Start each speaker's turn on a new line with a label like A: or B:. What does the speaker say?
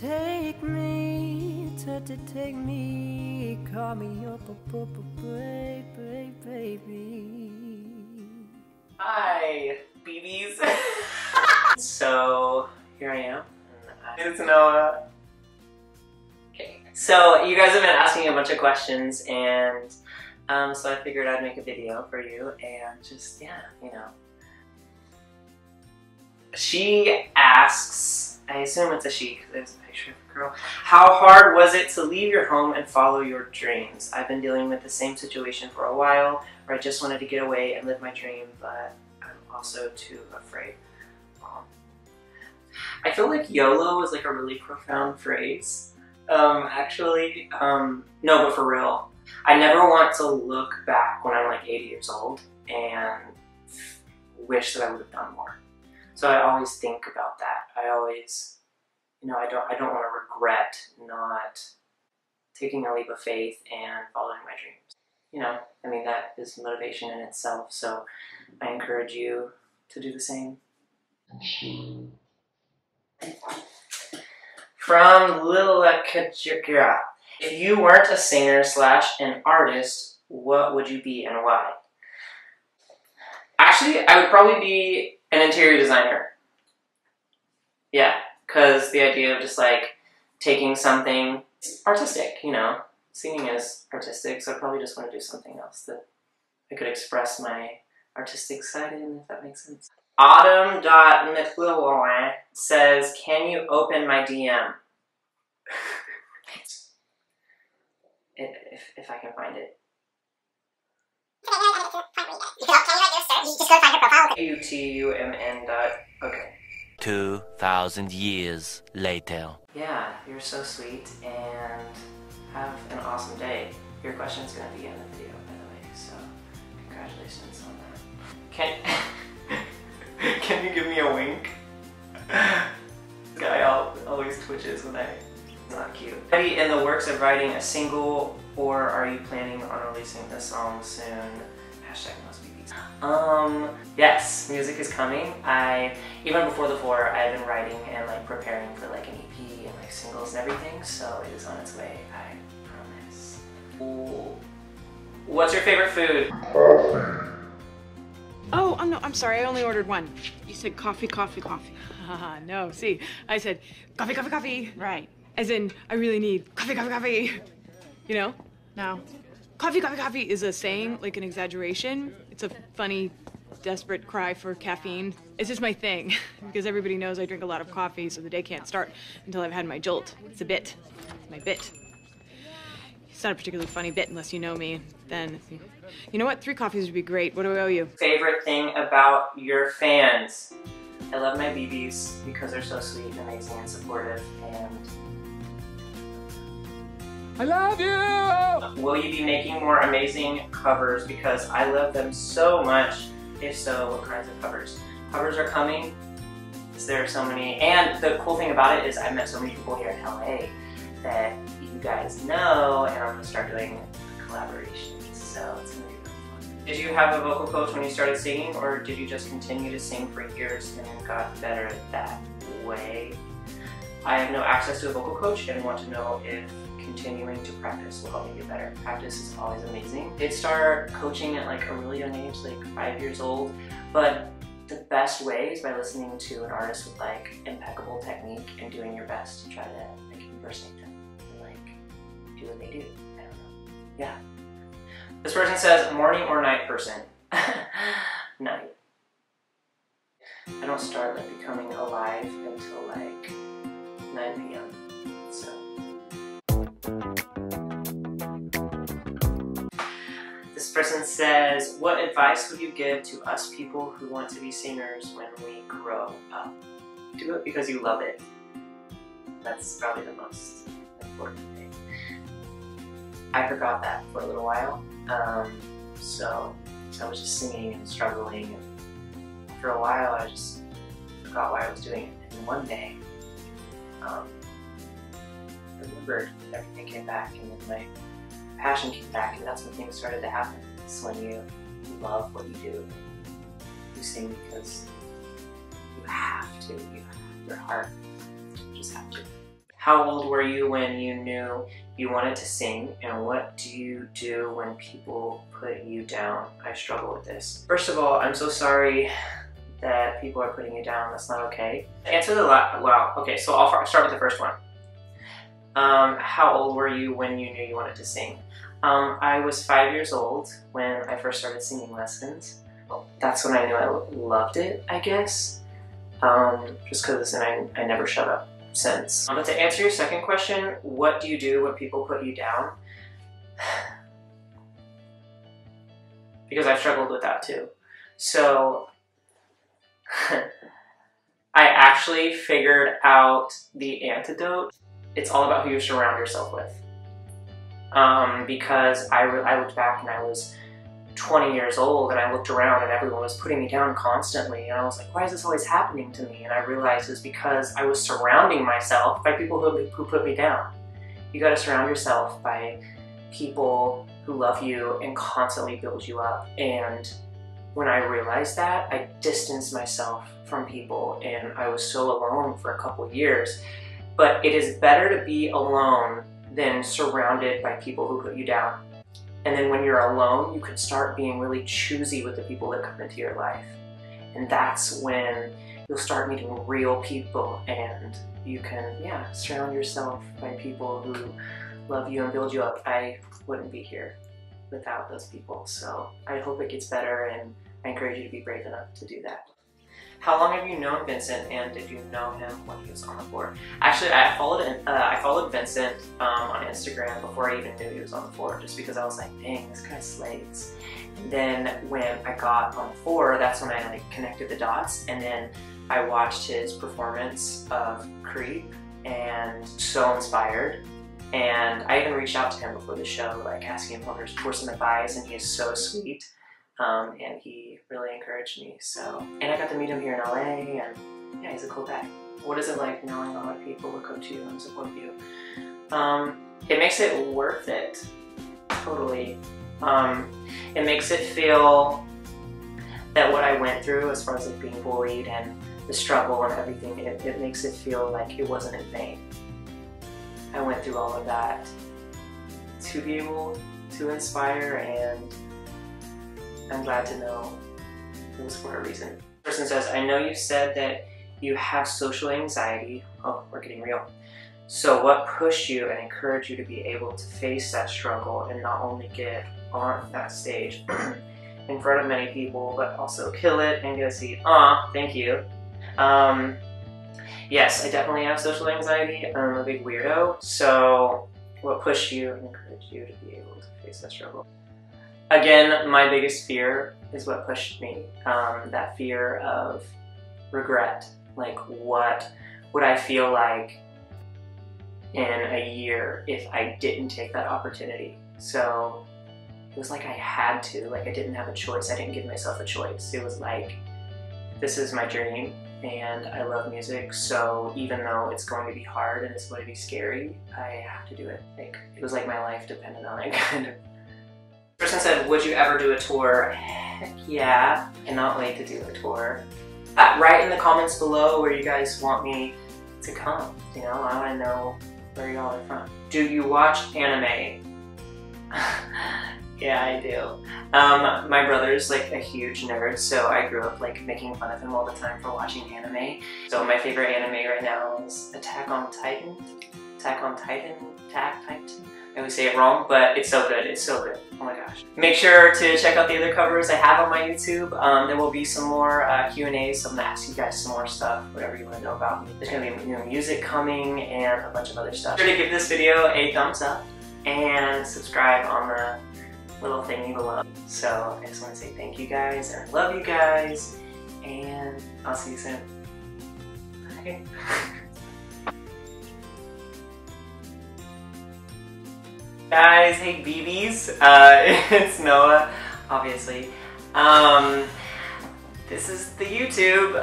A: Take me, take me, call me up, baby.
B: Hi, BBs. So here I am. It's Noah. Okay. So you guys have been asking a bunch of questions, and so I figured I'd make a video for you and just, yeah, you know. She asks, I assume it's a she because there's a picture of a girl. How hard was it to leave your home and follow your dreams? I've been dealing with the same situation for a while where I just wanted to get away and live my dream, but I'm also too afraid. I feel like YOLO is like a really profound phrase. Actually, no, but for real. I never want to look back when I'm like 80 years old and wish that I would have done more. So I always think about that. I always, you know, I don't want to regret not taking a leap of faith and following my dreams. You know, I mean, that is motivation in itself. So I encourage you to do the same. From Lila Kajira. If you weren't a singer / an artist, what would you be and why? Actually, I would probably be an interior designer. Yeah, because the idea of just like taking something artistic, you know, singing is artistic, so I probably just want to do something else that I could express my artistic side in, if that makes sense. Autumn.McLuhan says, can you open my DM? if I can find it. Just go find your profile. UTUMN. Okay.
C: 2,000 years later.
B: Yeah, you're so sweet and have an awesome day. Your question's gonna be in the video, by the way, so congratulations on that. Can you give me a wink? This guy always twitches when it's not cute. Are you in the works of writing a single, or are you planning on releasing a song soon? Hashtag must be beats. Yes, music is coming. Even before the 4, I've been writing and like preparing for like an EP and like singles and everything, so it is on its way, I promise. Ooh. What's your favorite food?
D: Oh, no, I'm sorry, I only ordered one. You said coffee, coffee, coffee. No, see, I said coffee, coffee, coffee. Right. As in, I really need coffee, coffee, coffee. You know? No. Coffee, coffee, coffee is a saying, like an exaggeration. It's a funny, desperate cry for caffeine. It's just my thing, because everybody knows I drink a lot of coffee, so the day can't start until I've had my jolt. It's a bit. It's my bit. It's not a particularly funny bit unless you know me. Then, you know what? 3 coffees would be great. What do I owe you?
B: Favorite thing about your fans? I love my BBs because they're so sweet, amazing, and supportive, and
E: I love you!
B: Will you be making more amazing covers? Because I love them so much. If so, what kinds of covers? Covers are coming. There are so many. And the cool thing about it is I met so many people here in LA that you guys know, and I'm going to start doing collaborations. So it's going to be really fun. Did you have a vocal coach when you started singing, or did you just continue to sing for years and then got better that way? I have no access to a vocal coach and want to know if continuing to practice will help me get better. Practice is always amazing. I did start coaching at like a really young age, like 5 years old, but the best way is by listening to an artist with like impeccable technique and doing your best to try to like impersonate them and like do what they do. I don't know. Yeah. This person says, morning or night person? Night. I don't start like becoming alive until like 9 p.m. So. This person says, what advice would you give to us people who want to be singers when we grow up? Do it because you love it. That's probably the most important thing. I forgot that for a little while. So I was just singing and struggling, and after a while I just forgot why I was doing it. And one day, I remembered everything came back, and then my passion came back, and that's when things started to happen. It's when you love what you do. You sing because you have to. Your heart just have to. How old were you when you knew you wanted to sing, and what do you do when people put you down? I struggle with this. First of all, I'm so sorry that people are putting you down. That's not okay. Answer the wow. Okay, so I'll start with the first one. How old were you when you knew you wanted to sing? I was 5 years old when I first started singing lessons. That's when I knew I loved it, I guess. Just because I never shut up since. But to answer your second question, what do you do when people put you down? Because I've struggled with that too. So I actually figured out the antidote. It's all about who you surround yourself with. Because I looked back and I was 20 years old and I looked around and everyone was putting me down constantly, and I was like, why is this always happening to me? And I realized it's because I was surrounding myself by people who put me down. You gotta surround yourself by people who love you and constantly build you up. And when I realized that, I distanced myself from people and I was so alone for a couple of years. But it is better to be alone than surrounded by people who put you down. And then when you're alone, you can start being really choosy with the people that come into your life. And that's when you'll start meeting real people, and you can, surround yourself by people who love you and build you up. I wouldn't be here without those people. So I hope it gets better, and I encourage you to be brave enough to do that. How long have you known Vincent, and did you know him when he was on the floor? Actually, I followed Vincent on Instagram before I even knew he was on the floor, just because I was like, dang, this guy slays. And then when I got on the floor, that's when I connected the dots, and then I watched his performance of Creep, and so inspired. And I even reached out to him before the show, asking him for some advice, and he is so sweet. And he really encouraged me, so. And I got to meet him here in LA, and yeah, he's a cool guy. What is it like knowing a lot of people look up to you and support you? It makes it worth it, totally. It makes it feel that what I went through as far as being bullied and the struggle and everything, it makes it feel like it wasn't in vain. I went through all of that to be able to inspire, and I'm glad to know it was for a reason. The person says, I know you said that you have social anxiety. Oh, we're getting real. So what pushed you and encouraged you to be able to face that struggle and not only get on that stage in front of many people, but also kill it and get a seat? Aw, thank you. Yes, I definitely have social anxiety. I'm a big weirdo. So what pushed you and encouraged you to be able to face that struggle? Again, my biggest fear is what pushed me. That fear of regret. What would I feel like in a year if I didn't take that opportunity? So it was like I had to, I didn't have a choice. I didn't give myself a choice. It was like, this is my dream and I love music, so even though it's going to be hard and it's going to be scary, I have to do it. It was like my life depended on it, kind of. Person said, would you ever do a tour? Heck yeah, cannot wait to do a tour. Write in the comments below where you guys want me to come. I want to know where y'all are from. Do you watch anime? Yeah, I do. My brother's a huge nerd, so I grew up making fun of him all the time for watching anime. So my favorite anime right now is Attack on Titan. I always say it wrong, but it's so good. It's so good. Oh my gosh. Make sure to check out the other covers I have on my YouTube. There will be some more Q&As, so I'm gonna ask you guys some more stuff, whatever you want to know about me. There's gonna be new music coming and a bunch of other stuff. Be sure to give this video a thumbs up and subscribe on the little thingy below. So I just want to say thank you guys, and I love you guys, and I'll see you soon. Bye. Guys, hey BBs, it's Noah, obviously. This is the YouTube.